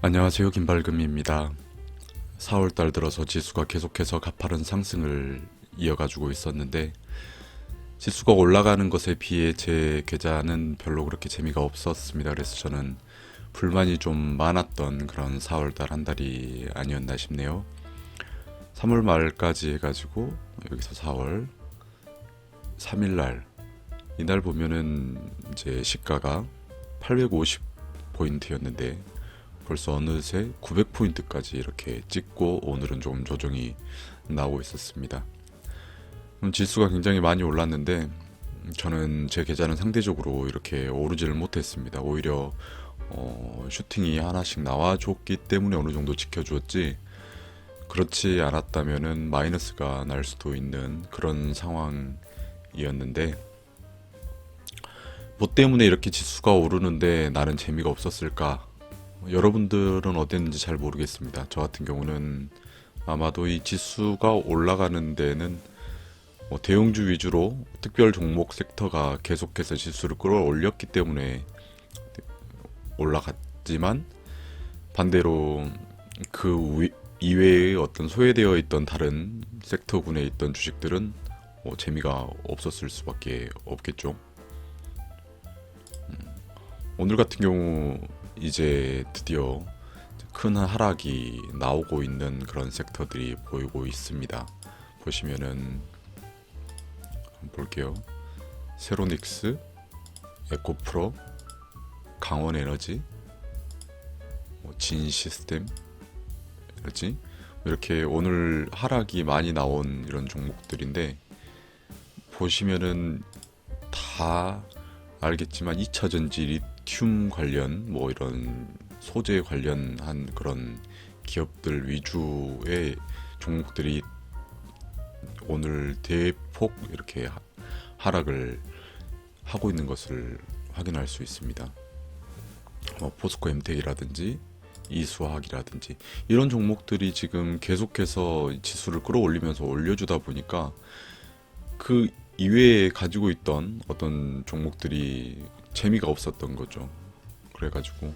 안녕하세요, 김발금입니다. 4월달 들어서 지수가 계속해서 가파른 상승을 이어가지고 있었는데, 지수가 올라가는 것에 비해 제 계좌는 별로 그렇게 재미가 없었습니다. 그래서 저는 불만이 좀 많았던 그런 4월달 한 달이 아니었나 싶네요. 3월 말까지 해가지고 여기서 4월 3일날 이날 보면은 이제 시가가 850포인트였는데 벌써 어느새 900포인트까지 이렇게 찍고 오늘은 조금 조정이 나오고 있었습니다. 지수가 굉장히 많이 올랐는데 저는 제 계좌는 상대적으로 이렇게 오르지를 못했습니다. 오히려 슈팅이 하나씩 나와줬기 때문에 어느 정도 지켜주었지, 그렇지 않았다면은 마이너스가 날 수도 있는 그런 상황이었는데, 뭐 때문에 이렇게 지수가 오르는데 나는 재미가 없었을까? 여러분들은 어땠는지 잘 모르겠습니다. 저 같은 경우는 아마도 이 지수가 올라가는 데는 뭐 대형주 위주로 특별 종목 섹터가 계속해서 지수를 끌어올렸기 때문에 올라갔지만, 반대로 그 이외의 어떤 소외되어 있던 다른 섹터군에 있던 주식들은 뭐 재미가 없었을 수밖에 없겠죠. 오늘 같은 경우 이제 드디어 큰 하락이 나오고 있는 그런 섹터들이 보이고 있습니다. 보시면은 한번 볼게요. 세로닉스, 에코프로, 강원에너지, 진시스템 에너지, 이렇게 오늘 하락이 많이 나온 이런 종목들인데, 보시면은 다 알겠지만 2차전지 리튬 관련 뭐 이런 소재 관련한 그런 기업들 위주의 종목들이 오늘 대폭 이렇게 하락을 하고 있는 것을 확인할 수 있습니다. 포스코 엠텍이라든지 이수화학이라든지 이런 종목들이 지금 계속해서 지수를 끌어올리면서 올려주다 보니까 그 이외에 가지고 있던 어떤 종목들이 재미가 없었던 거죠. 그래가지고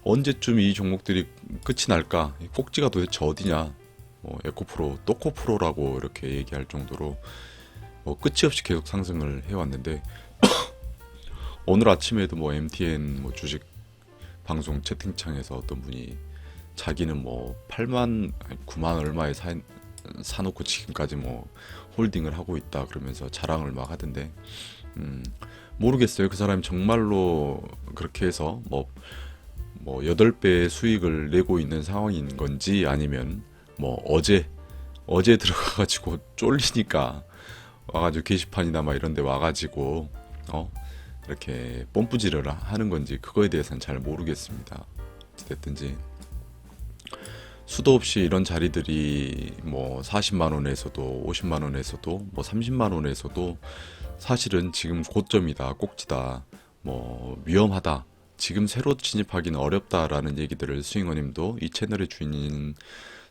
언제쯤 이 종목들이 끝이 날까? 꼭지가 도대체 어디냐? 에코프로, 또코프로라고 이렇게 얘기할 정도로 끝이 없이 계속 상승을 해왔는데, 오늘 아침에도 MTN 주식 방송 채팅창에서 어떤 분이 자기는 8만, 9만 얼마에 사놓고 지금까지 홀딩을 하고 있다 그러면서 자랑을 막 하던데, 모르겠어요. 그 사람이 정말로 그렇게 해서 8배 수익을 내고 있는 상황인 건지, 아니면 어제 들어가가지고 쫄리니까 와가지고 게시판이나 막 이런 데 와가지고 이렇게 뽐뿌지를 하는 건지, 그거에 대해서는 잘 모르겠습니다. 어찌됐든지 수도 없이 이런 자리들이 40만원에서도 50만원에서도 30만원에서도 사실은 지금 고점이다, 꼭지다, 위험하다, 지금 새로 진입하기는 어렵다라는 얘기들을 스윙어님도, 이 채널의 주인인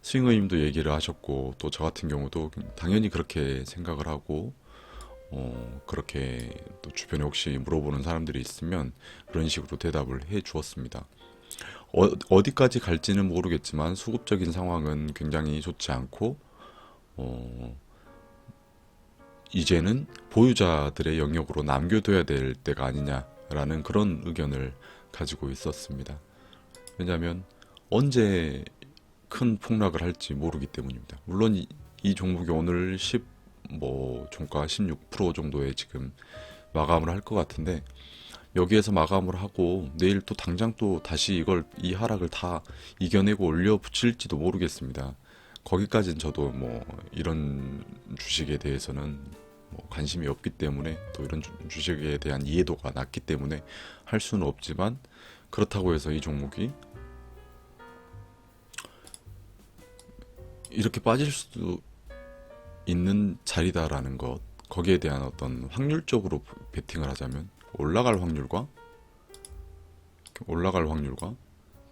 스윙어님도 얘기를 하셨고, 또 저 같은 경우도 당연히 그렇게 생각을 하고, 그렇게 또 주변에 혹시 물어보는 사람들이 있으면 그런 식으로 대답을 해 주었습니다. 어디까지 갈지는 모르겠지만 수급적인 상황은 굉장히 좋지 않고, 이제는 보유자들의 영역으로 남겨둬야 될 때가 아니냐라는 그런 의견을 가지고 있었습니다. 왜냐하면 언제 큰 폭락을 할지 모르기 때문입니다. 물론 이 종목이 오늘 종가 16% 정도에 지금 마감을 할 것 같은데, 여기에서 마감을 하고 내일 또 당장 또 다시 이 하락을 다 이겨내고 올려 붙일지도 모르겠습니다. 거기까지는 저도 이런 주식에 대해서는 관심이 없기 때문에, 또 이런 주식에 대한 이해도가 낮기 때문에 할 수는 없지만, 그렇다고 해서 이 종목이 이렇게 빠질 수도 있는 자리다라는 것, 거기에 대한 어떤 확률적으로 베팅을 하자면 올라갈 확률과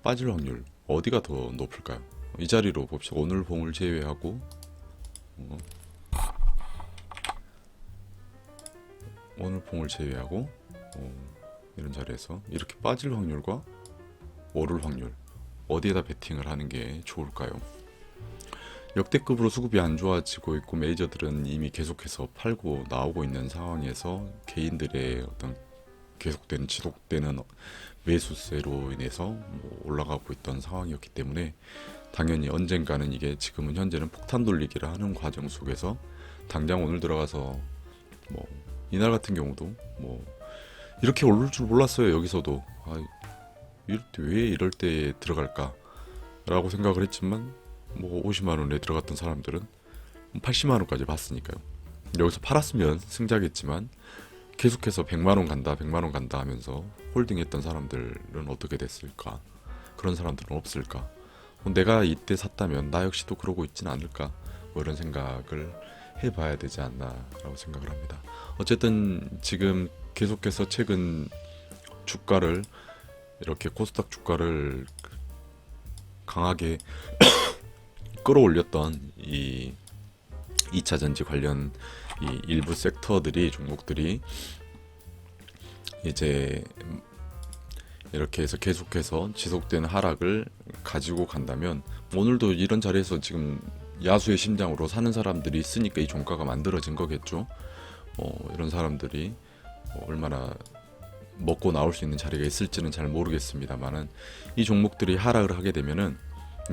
빠질 확률, 어디가 더 높을까요? 이 자리로 봅시다. 오늘 봉을 제외하고, 이런 자리에서 이렇게 빠질 확률과 오를 확률, 어디에다 베팅을 하는 게 좋을까요? 역대급으로 수급이 안 좋아지고 있고 메이저들은 이미 계속해서 팔고 나오고 있는 상황에서 개인들의 어떤 계속된 지속되는 매수세로 인해서 뭐 올라가고 있던 상황이었기 때문에 당연히 언젠가는 이게 지금은 현재는 폭탄 돌리기를 하는 과정 속에서 당장 오늘 들어가서 뭐 이날 같은 경우도 뭐 이렇게 오를 줄 몰랐어요. 여기서도 이럴 때 왜 이럴 때 들어갈까 라고 생각을 했지만 뭐 50만 원에 들어갔던 사람들은 80만 원까지 봤으니까요. 여기서 팔았으면 승자겠지만 계속해서 100만 원 간다 100만 원 간다 하면서 홀딩했던 사람들은 어떻게 됐을까? 그런 사람들은 없을까? 내가 이때 샀다면 나 역시도 그러고 있진 않을까? 뭐 이런 생각을 해봐야 되지 않나라고 생각을 합니다. 어쨌든 지금 계속해서 최근 주가를 이렇게 코스닥 주가를 강하게 끌어올렸던 이 2차 전지 관련 이 일부 섹터들이 종목들이 이제 이렇게 해서 계속해서 지속되는 하락을 가지고 간다면 오늘도 이런 자리에서 지금 야수의 심장으로 사는 사람들이 있으니까 이 종가가 만들어진 거겠죠. 이런 사람들이 얼마나 먹고 나올 수 있는 자리가 있을지는 잘 모르겠습니다만은 이 종목들이 하락을 하게 되면은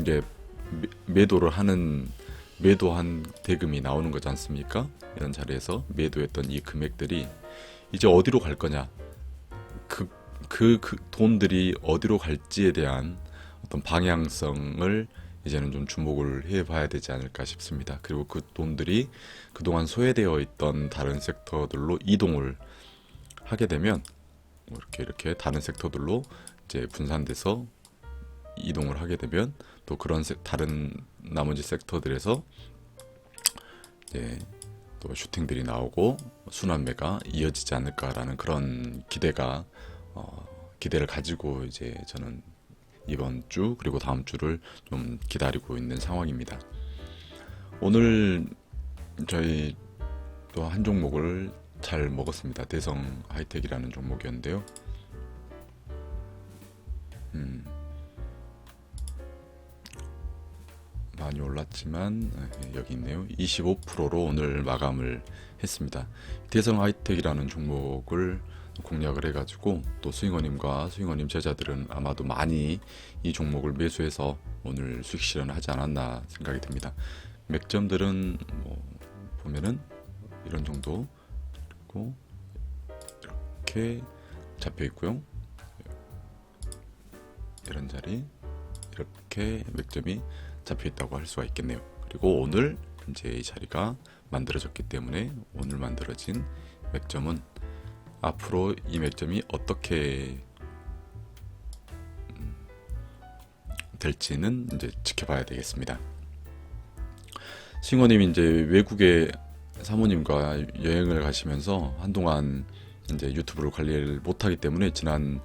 이제 매도한 대금이 나오는 거지 않습니까? 이런 자리에서 매도했던 이 금액들이 이제 어디로 갈 거냐? 그 돈들이 어디로 갈지에 대한 어떤 방향성을 이제는 좀 주목을 해봐야 되지 않을까 싶습니다. 그리고 그 돈들이 그동안 소외되어 있던 다른 섹터들로 이동을 하게 되면 이렇게 다른 섹터들로 이제 분산돼서 이동을 하게 되면 또 그런 다른 나머지 섹터들에서 이제 또 슈팅들이 나오고 순환매가 이어지지 않을까라는 그런 기대를 가지고 이제 저는 이번 주 그리고 다음 주를 좀 기다리고 있는 상황입니다. 오늘 저희 또 한 종목을 잘 먹었습니다. 대성 하이텍이라는 종목이었는데요. 많이 올랐지만 여기 있네요. 25%로 오늘 마감을 했습니다. 대성 하이텍이라는 종목을 공략을 해가지고 또 스윙어님과 스윙어님 제자들은 아마도 많이 이 종목을 매수해서 오늘 수익 실현을 하지 않았나 생각이 듭니다. 맥점들은 뭐 보면은 이런 정도 그리고 이렇게 잡혀 있고요. 이런 자리 이렇게 맥점이 잡혀 있다고 할 수가 있겠네요. 그리고 오늘 이제 이 자리가 만들어졌기 때문에 오늘 만들어진 맥점은 앞으로 이 맥점이 어떻게 될지는 이제 지켜봐야 되겠습니다. 싱어님이 이제 외국의 사모님과 여행을 가시면서 한동안 이제 유튜브를 관리를 못하기 때문에 지난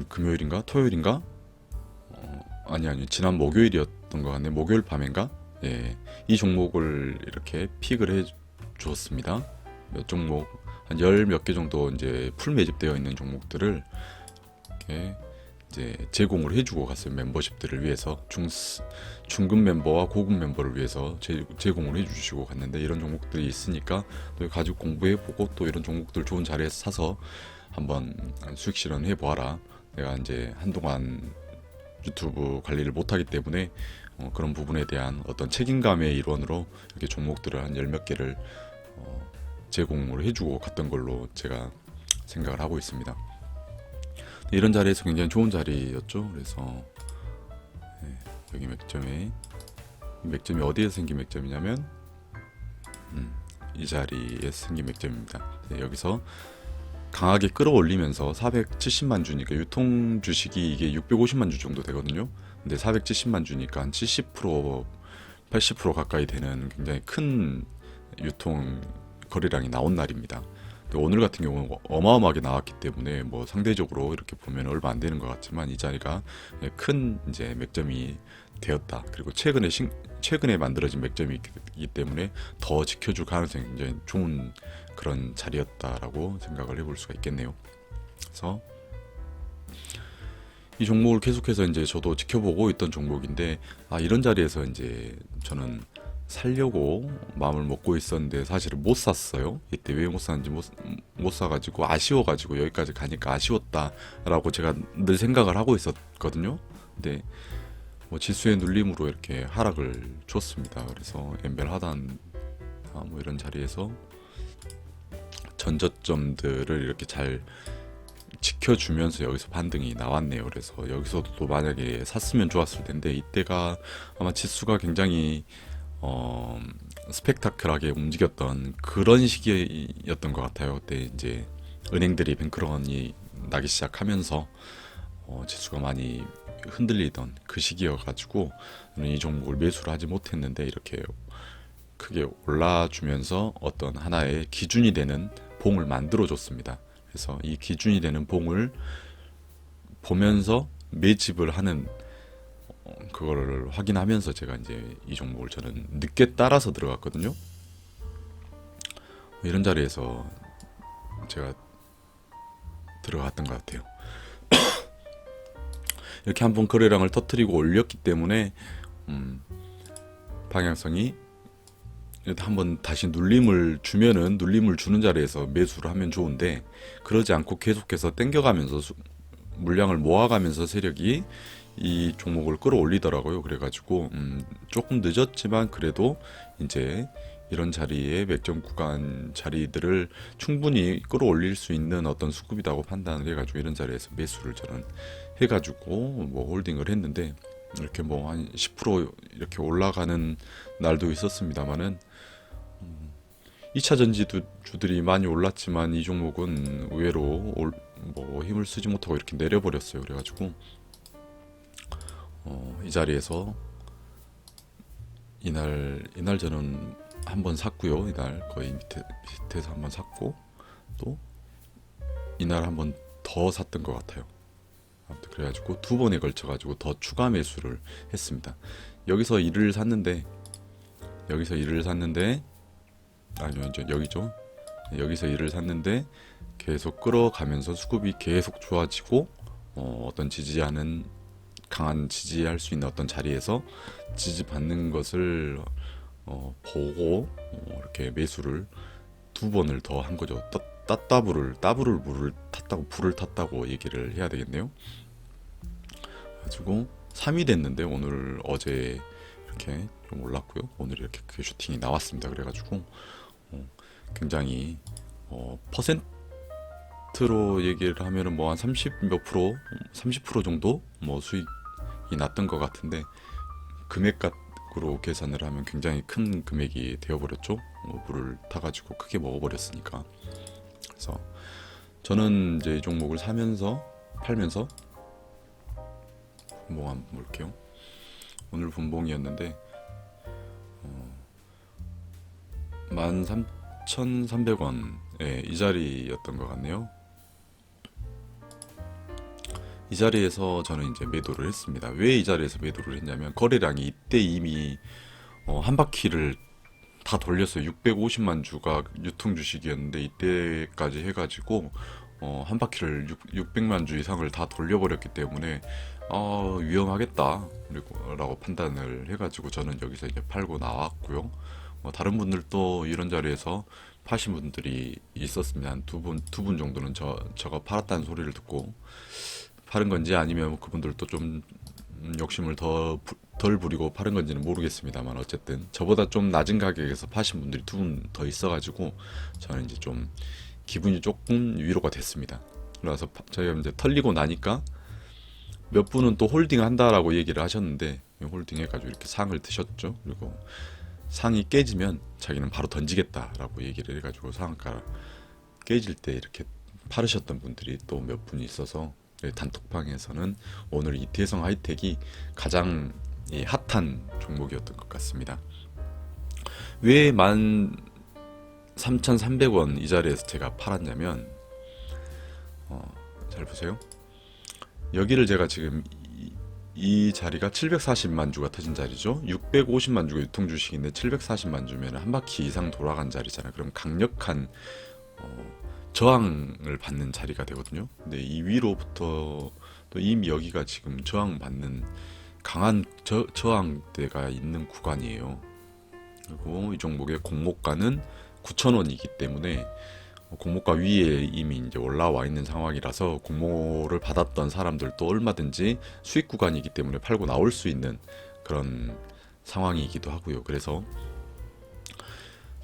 금요일인가 토요일인가 아니 지난 목요일이었던 것 같네. 목요일 밤인가 이 종목을 이렇게 픽을 해 주었습니다. 몇 종목 한 열 몇 개 정도 이제 풀 매집되어 있는 종목들을 이렇게 이제 제공을 해주고 갔어요. 멤버십들을 위해서 중급 멤버와 고급 멤버를 위해서 제공을 해주시고 갔는데 이런 종목들이 있으니까 또 가지고 공부해보고 또 이런 종목들 좋은 자리에서 사서 한번 수익 실현 해보아라. 내가 이제 한동안 유튜브 관리를 못하기 때문에 그런 부분에 대한 어떤 책임감의 일원으로 이렇게 종목들을 한 열 몇 개를 제공을 해주고 갔던 걸로 제가 생각을 하고 있습니다. 이런 자리에서 굉장히 좋은 자리였죠. 그래서 여기 맥점이 어디에서 생긴 맥점이냐면 이 자리에 생긴 맥점입니다. 여기서 강하게 끌어올리면서 470만 주니까 유통 주식이 이게 650만 주 정도 되거든요. 근데 470만 주니까 한 70% 80% 가까이 되는 굉장히 큰 유통 거래량이 나온 날입니다. 오늘 같은 경우는 어마어마하게 나왔기 때문에 뭐 상대적으로 이렇게 보면 얼마 안 되는 것 같지만 이 자리가 큰 이제 맥점이 되었다. 그리고 최근에 만들어진 맥점이기 때문에 더 지켜줄 가능성이 굉장히 좋은 그런 자리였다라고 생각을 해볼 수가 있겠네요. 그래서 이 종목을 계속해서 이제 저도 지켜보고 있던 종목인데, 아, 이런 자리에서 이제 저는 살려고 마음을 먹고 있었는데 사실은 못 샀어요. 이때 왜 못 샀는지 못 사가지고 아쉬워가지고 여기까지 가니까 아쉬웠다라고 제가 늘 생각을 하고 있었거든요. 근데 뭐 지수의 눌림으로 이렇게 하락을 줬습니다. 그래서 엠벨 하단 뭐 이런 자리에서 전저점들을 이렇게 잘 지켜주면서 여기서 반등이 나왔네요. 그래서 여기서도 또 만약에 샀으면 좋았을 텐데 이때가 아마 지수가 굉장히 스펙타클하게 움직였던 그런 시기였던 것 같아요. 그때 이제 은행들이 뱅크런이 나기 시작하면서 지수가 많이 흔들리던 그 시기여가지고 저는 이 종목을 매수를 하지 못했는데 이렇게 크게 올라주면서 어떤 하나의 기준이 되는 봉을 만들어 줬습니다. 그래서 이 기준이 되는 봉을 보면서 매집을 하는 그거를 확인하면서 제가 이제 이 종목을 저는 늦게 따라서 들어갔거든요. 이런 자리에서 제가 들어갔던 것 같아요. 이렇게 한번 거래량을 터트리고 올렸기 때문에 방향성이 한번 다시 눌림을 주면은 눌림을 주는 자리에서 매수를 하면 좋은데 그러지 않고 계속해서 땡겨가면서 물량을 모아가면서 세력이 이 종목을 끌어올리더라고요. 그래가지고 조금 늦었지만 그래도 이제 이런 자리에 맥점 구간 자리들을 충분히 끌어올릴 수 있는 어떤 수급이라고 판단을 해가지고 이런 자리에서 매수를 저는 해가지고 뭐 홀딩을 했는데 이렇게 뭐 한 10% 이렇게 올라가는 날도 있었습니다만은 2차 전지주들이 많이 올랐지만 이 종목은 의외로 뭐 힘을 쓰지 못하고 이렇게 내려버렸어요. 그래가지고 이 자리에서 이날 저는 한번 샀고요. 이날 거의 밑에서 한번 샀고 또 이날 한번 더 샀던 것 같아요. 아무튼 그래가지고 두 번에 걸쳐가지고 더 추가 매수를 했습니다. 여기서 이를 샀는데 아니요 이제 여기죠. 여기서 이를 샀는데 계속 끌어가면서 수급이 계속 좋아지고 어떤 지지하는 강한 지지할 수 있는 어떤 자리에서 지지받는 것을 보고 이렇게 매수를 두 번을 더 한 거죠. 따블을 불을 탔다고 얘기를 해야 되겠네요. 가지고 3이 됐는데 오늘 어제 이렇게 좀 올랐고요. 오늘 이렇게 크게 슈팅이 나왔습니다. 그래가지고 굉장히 퍼센트로 얘기를 하면은 뭐 한 30 몇 프로, 30% 정도 뭐 수익이 났던 것 같은데 금액으로 계산을 하면 굉장히 큰 금액이 되어버렸죠. 물을 타가지고 크게 먹어버렸으니까. 그래서 저는 이제 이 종목을 사면서 팔면서 분봉 한번 볼게요. 오늘 분봉이었는데 13,300원 이 자리였던 것 같네요. 이 자리에서 저는 이제 매도를 했습니다. 왜 이 자리에서 매도를 했냐면 거래량이 이때 이미 한 바퀴를 다 돌렸어요. 650만 주가 유통 주식이었는데 이때까지 해가지고 한 바퀴를 600만 주 이상을 다 돌려버렸기 때문에 위험하겠다 라고 판단을 해가지고 저는 여기서 이제 팔고 나왔고요. 다른 분들도 이런 자리에서 파신 분들이 있었습니다. 한 두 분 정도는 저가 팔았다는 소리를 듣고 파는 건지 아니면 그분들도 좀 욕심을 덜 부리고 파는 건지는 모르겠습니다만 어쨌든 저보다 좀 낮은 가격에서 파신 분들이 두 분 더 있어가지고 저는 이제 좀 기분이 조금 위로가 됐습니다. 그래서 저희가 이제 털리고 나니까 몇 분은 또 홀딩 한다라고 얘기를 하셨는데 홀딩 해가지고 이렇게 상을 드셨죠. 그리고 상이 깨지면 자기는 바로 던지겠다라고 얘기를 해가지고 상한가 깨질 때 이렇게 파르셨던 분들이 또 몇 분이 있어서 단톡방에서는 오늘 이태성 하이텍이 가장 핫한 종목이었던 것 같습니다. 왜 13,300원 이 자리에서 제가 팔았냐면 잘 보세요. 여기를 제가 지금 이 자리가 740만 주가 터진 자리죠. 650만 주가 유통 주식인데 740만 주면 한 바퀴 이상 돌아간 자리잖아요. 그럼 강력한 저항을 받는 자리가 되거든요. 근데 이 위로부터 또 이미 여기가 지금 저항받는 강한 저항대가 있는 구간이에요. 그리고 이 종목의 공모가는 9,000원이기 때문에 공모가 위에 이미 이제 올라와 있는 상황이라서 공모를 받았던 사람들도 얼마든지 수익 구간이기 때문에 팔고 나올 수 있는 그런 상황이기도 하고요. 그래서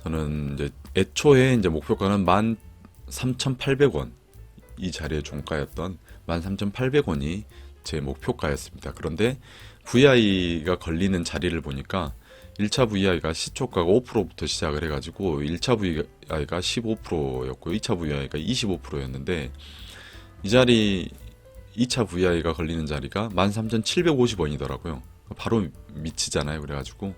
저는 이제 애초에 이제 목표가는 13,800원, 이 자리의 종가였던 13,800원이 제 목표가였습니다. 그런데 VI가 걸리는 자리를 보니까 1차 VI가 시초가가 5%부터 시작을 해가지고 1차 VI가 15%였고 2차 VI가 25%였는데 이 자리 2차 VI가 걸리는 자리가 13,750원이더라고요. 바로 미치잖아요. 그래가지고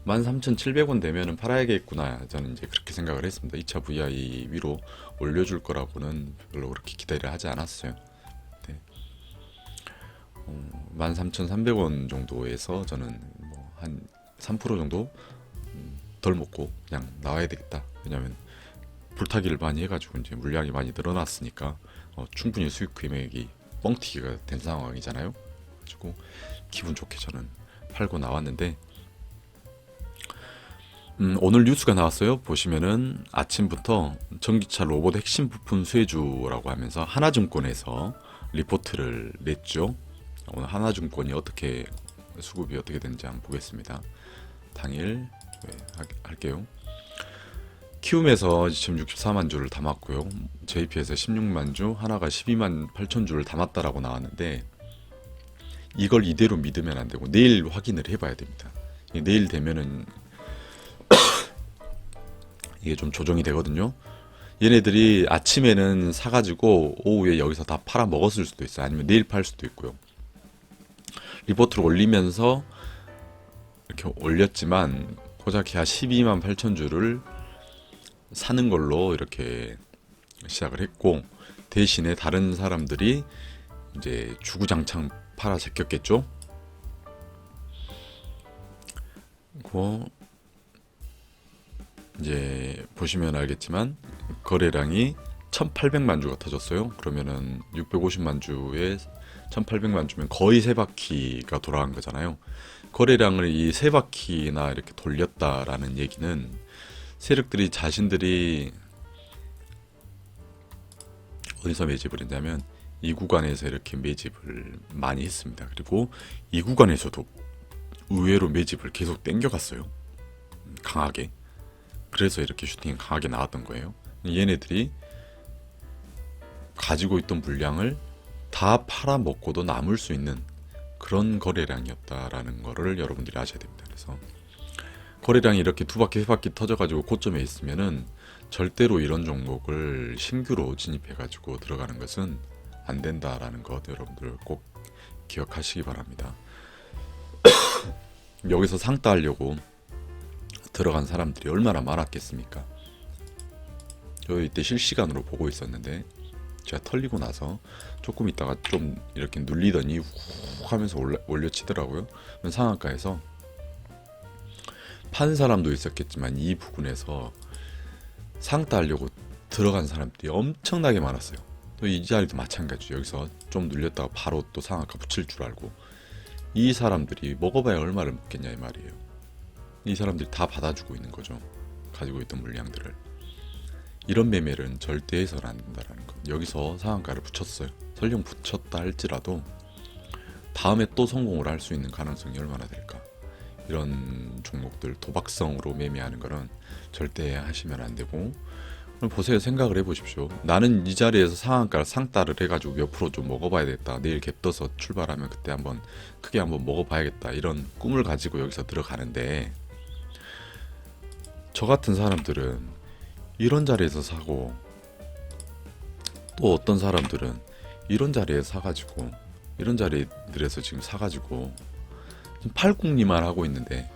13,700원 되면은 팔아야겠구나, 저는 이제 그렇게 생각을 했습니다. 2차 VI 위로 올려줄 거라고는 별로 그렇게 기대를 하지 않았어요. 네. 13,300원 정도에서 저는 뭐 한 3% 정도 덜 먹고 그냥 나와야 되겠다. 왜냐면 불타기를 많이 해가지고 이제 물량이 많이 늘어났으니까 충분히 수익 금액이 뻥튀기가 된 상황이잖아요. 그래가지고 기분 좋게 저는 팔고 나왔는데 오늘 뉴스가 나왔어요. 보시면은 아침부터 전기차 로봇 핵심 부품 수혜주라고 하면서 하나증권에서 리포트를 냈죠. 오늘 하나증권이 어떻게 수급이 어떻게 되는지 한번 보겠습니다. 당일 할게요. 키움에서 지금 64만 주를 담았고요. JP에서 16만 주, 하나가 12만 8천 주를 담았다라고 나왔는데 이걸 이대로 믿으면 안 되고 내일 확인을 해봐야 됩니다. 내일 되면은 이게 좀 조정이 되거든요. 얘네들이 아침에는 사가지고 오후에 여기서 다 팔아 먹었을 수도 있어요. 아니면 내일 팔 수도 있고요. 리포트를 올리면서 이렇게 올렸지만 고작 한 12만 8천 주를 사는 걸로 이렇게 시작을 했고, 대신에 다른 사람들이 이제 주구장창 팔아 제꼈겠죠. 그리고 이제 보시면 알겠지만 거래량이 1,800만 주가 터졌어요. 그러면은 650만 주에 1,800만 주면 거의 세 바퀴가 돌아간 거잖아요. 거래량을 이 세 바퀴나 이렇게 돌렸다라는 얘기는 세력들이 자신들이 어디서 매집을 했냐면 이 구간에서 이렇게 매집을 많이 했습니다. 그리고 이 구간에서도 의외로 매집을 계속 땡겨갔어요. 강하게. 그래서 이렇게 슈팅이 강하게 나왔던 거예요. 얘네들이 가지고 있던 물량을 다 팔아먹고도 남을 수 있는 그런 거래량이었다라는 거를 여러분들이 아셔야 됩니다. 그래서 거래량이 이렇게 두 바퀴 세 바퀴 터져가지고 고점에 있으면은 절대로 이런 종목을 신규로 진입해가지고 들어가는 것은 안 된다라는 것 여러분들 꼭 기억하시기 바랍니다. 여기서 상 따려고 들어간 사람들이 얼마나 많았겠습니까? 저 이때 실시간으로 보고 있었는데 제가 털리고 나서 조금 있다가 좀 이렇게 눌리더니 훅 하면서 올려치더라고요. 상한가에서 판 사람도 있었겠지만 이 부분에서 상 따려고 들어간 사람들이 엄청나게 많았어요. 또 이 자리도 마찬가지죠. 여기서 좀 눌렸다가 바로 또 상한가 붙일 줄 알고 이 사람들이 먹어봐야 얼마를 먹겠냐 이 말이에요. 이 사람들이 다 받아주고 있는 거죠. 가지고 있던 물량들을. 이런 매매는 절대 해서는 안 된다라는 거. 여기서 상한가를 붙였어요. 설령 붙였다 할지라도 다음에 또 성공을 할 수 있는 가능성이 얼마나 될까. 이런 종목들 도박성으로 매매하는 거는 절대 하시면 안 되고, 그럼 보세요. 생각을 해보십시오. 나는 이 자리에서 상한가를 상따를 해가지고 몇 프로 좀 먹어봐야겠다. 내일 갭 떠서 출발하면 그때 한번 크게 한번 먹어봐야겠다. 이런 꿈을 가지고 여기서 들어가는데 저 같은 사람들은 이런 자리에서 사고, 또 어떤 사람들은 이런 자리에서 사가지고 이런 자리들에서 지금 사가지고 팔궁리만 하고 있는데,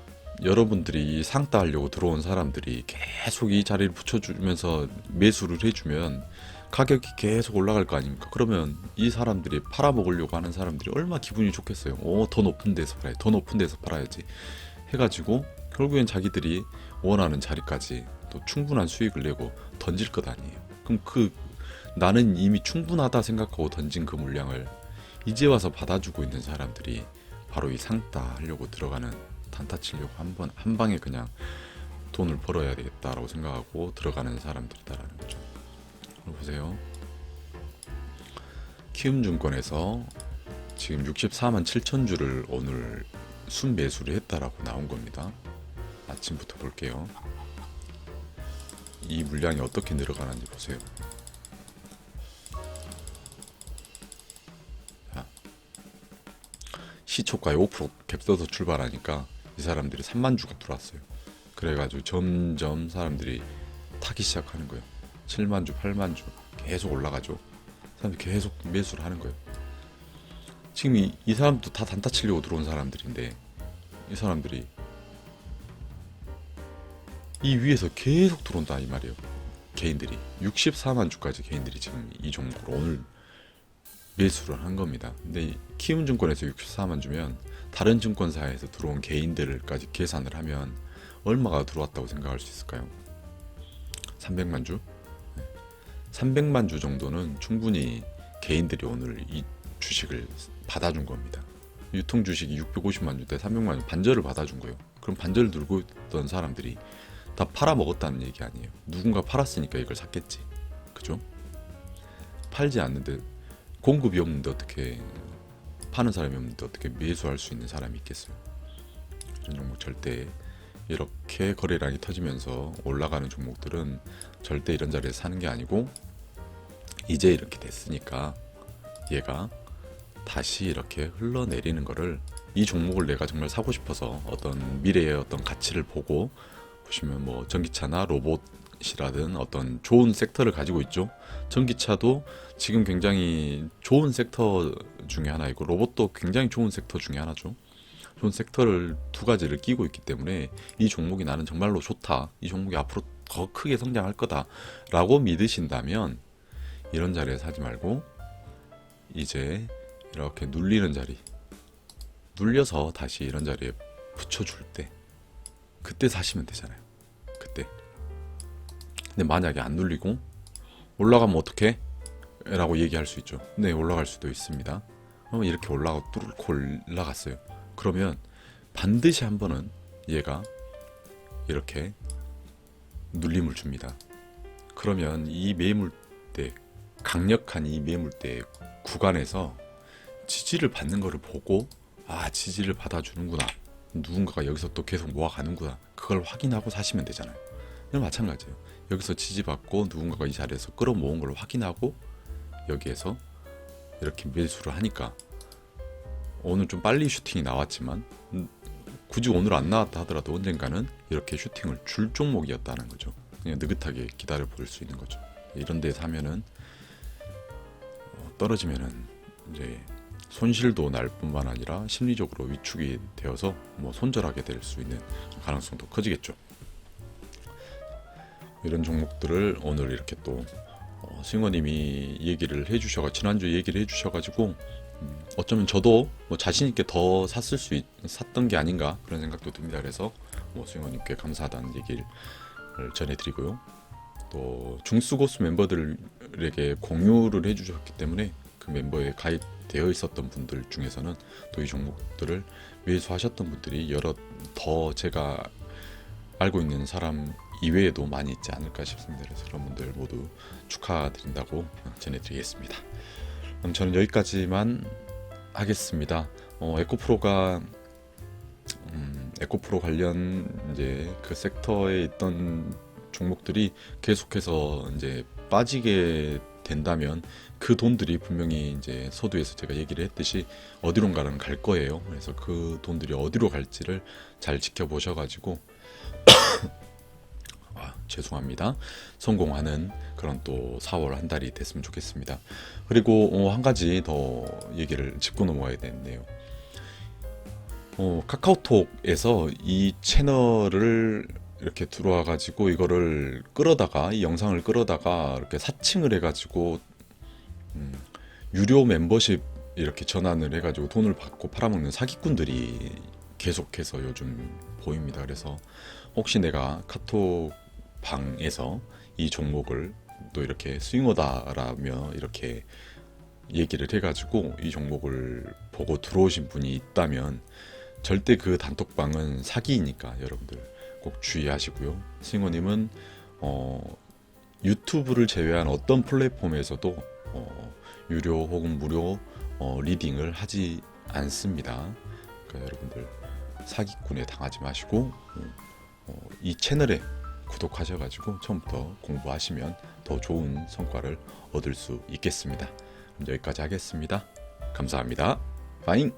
여러분들이 상따 하려고 들어온 사람들이 계속 이 자리를 붙여주면서 매수를 해주면 가격이 계속 올라갈 거 아닙니까? 그러면 이 사람들이 팔아먹으려고 하는 사람들이 얼마나 기분이 좋겠어요. 더 높은 데서 팔아야 더 높은 데서 팔아야지 해가지고 결국엔 자기들이 원하는 자리까지 또 충분한 수익을 내고 던질 것 아니에요. 그럼 나는 이미 충분하다 생각하고 던진 그 물량을 이제 와서 받아주고 있는 사람들이 바로 이 상따 하려고 들어가는, 단타 치려고 한 방에 그냥 돈을 벌어야 되겠다라고 생각하고 들어가는 사람들이다라는 거죠. 보세요. 키움증권에서 지금 64만 7천 주를 오늘 순매수를 했다라고 나온 겁니다. 아침부터 볼게요. 이 물량이 어떻게 늘어가는지 보세요. 자, 시초가에 5% 갭써서 출발하니까 이 사람들이 3만 주가 들어왔어요. 그래가지고 점점 사람들이 타기 시작하는 거예요. 7만 주, 8만 주 계속 올라가죠. 사람들이 계속 매수를 하는 거예요. 지금 이 사람도 다 단타 치려고 들어온 사람들인데, 이 사람들이 이 위에서 계속 들어온다 이 말이에요. 개인들이 64만 주까지 개인들이 지금 이 종목으로 오늘 매수를 한 겁니다. 근데 키움증권에서 64만 주면 다른 증권사에서 들어온 개인들까지 계산을 하면 얼마가 들어왔다고 생각할 수 있을까요? 300만 주? 300만 주 정도는 충분히 개인들이 오늘 이 주식을 받아준 겁니다. 유통 주식이 650만 주 때 300만 주 반절을 받아준 거예요. 그럼 반절을 들고 있던 사람들이 다 팔아먹었다는 얘기 아니에요. 누군가 팔았으니까 이걸 샀겠지. 그죠? 팔지 않는데, 공급이 없는데 어떻게, 파는 사람이 없는데 어떻게 매수할 수 있는 사람이 있겠어요? 이런 종목 절대, 이렇게 거래량이 터지면서 올라가는 종목들은 절대 이런 자리에서 사는 게 아니고, 이제 이렇게 됐으니까 얘가 다시 이렇게 흘러내리는 거를, 이 종목을 내가 정말 사고 싶어서 어떤 미래의 어떤 가치를 보고, 보시면 뭐 전기차나 로봇이라든 어떤 좋은 섹터를 가지고 있죠. 전기차도 지금 굉장히 좋은 sek터 중에 하나이고, 로봇도 굉장히 좋은 섹터 중에 하나죠. 좋은 섹터를 두 가지를 끼고 있기 때문에 이 종목이 나는 정말로 좋다, 이 종목이 앞으로 더 크게 성장할 거다 라고 믿으신다면 이런 자리에 사지 말고 이제 이렇게 눌리는 자리, 눌려서 다시 이런 자리에 붙여줄 때 그때 사시면 되잖아요. 그때. 근데 만약에 안 눌리고 올라가면 어떡해? 라고 얘기할 수 있죠. 네, 올라갈 수도 있습니다. 그러면 이렇게 올라가고 뚫고 올라갔어요. 그러면 반드시 한 번은 얘가 이렇게 눌림을 줍니다. 그러면 이 매물대, 강력한 이 매물대 구간에서 지지를 받는 거를 보고, 아, 지지를 받아주는구나, 누군가가 여기서 또 계속 모아가는구나, 그걸 확인하고 사시면 되잖아요. 이건 마찬가지예요. 여기서 지지받고 누군가가 이 자리에서 끌어모은 걸 확인하고 여기에서 이렇게 매수를 하니까, 오늘 좀 빨리 슈팅이 나왔지만 굳이 오늘 안 나왔다 하더라도 언젠가는 이렇게 슈팅을 줄 종목이었다는 거죠. 그냥 느긋하게 기다려 볼 수 있는 거죠. 이런 데서 하면은 떨어지면은 이제 손실도 날 뿐만 아니라 심리적으로 위축이 되어서 뭐 손절하게 될 수 있는 가능성도 커지겠죠. 이런 종목들을 오늘 이렇게 또 승호님이 얘기를 해주셔가, 지난주 얘기를 해주셔가지고 어쩌면 저도 뭐 자신 있게 더 샀던 게 아닌가 그런 생각도 듭니다. 그래서 뭐 승호님께 감사하다는 얘기를 전해드리고요. 또 중수고수 멤버들에게 공유를 해주셨기 때문에 그 멤버에 가입되어 있었던 분들 중에서는 또 이 종목들을 매수하셨던 분들이 여러 더 제가 알고 있는 사람 이외에도 많이 있지 않을까 싶습니다. 그래서 그런 분들 모두 축하드린다고 전해드리겠습니다. 그럼 저는 여기까지만 하겠습니다. 에코프로가 에코프로 관련 이제 그 섹터에 있던 종목들이 계속해서 이제 빠지게 된다면 그 돈들이 분명히 이제 서두에서 제가 얘기를 했듯이 어디론가는 갈 거예요. 그래서 그 돈들이 어디로 갈지를 잘 지켜보셔가지고 죄송합니다. 성공하는 그런 또 4월 한 달이 됐으면 좋겠습니다. 그리고 한 가지 더 얘기를 짚고 넘어가야 되는데요. 카카오톡에서 이 채널을 이렇게 들어와 가지고 이거를 끌어다가, 이 영상을 끌어다가 이렇게 사칭을 해가지고 유료 membership 이렇게 전환을 해가지고 돈을 받고 팔아먹는 사기꾼들이 계속해서 요즘 보입니다. 그래서 혹시 내가 카톡 방에서 이 종목을 또 이렇게 스윙어다라며 이렇게 얘기를 해가지고 이 종목을 보고 들어오신 분이 있다면 절대 그 단톡방은 사기이니까 여러분들 꼭 주의하시고요. 승호님은 유튜브를 제외한 어떤 플랫폼에서도 유료 혹은 무료 리딩을 하지 않습니다. 그러니까 여러분들 사기꾼에 당하지 마시고 이 채널에 구독하셔가지고 처음부터 공부하시면 더 좋은 성과를 얻을 수 있겠습니다. 그럼 여기까지 하겠습니다. 감사합니다. 파잉!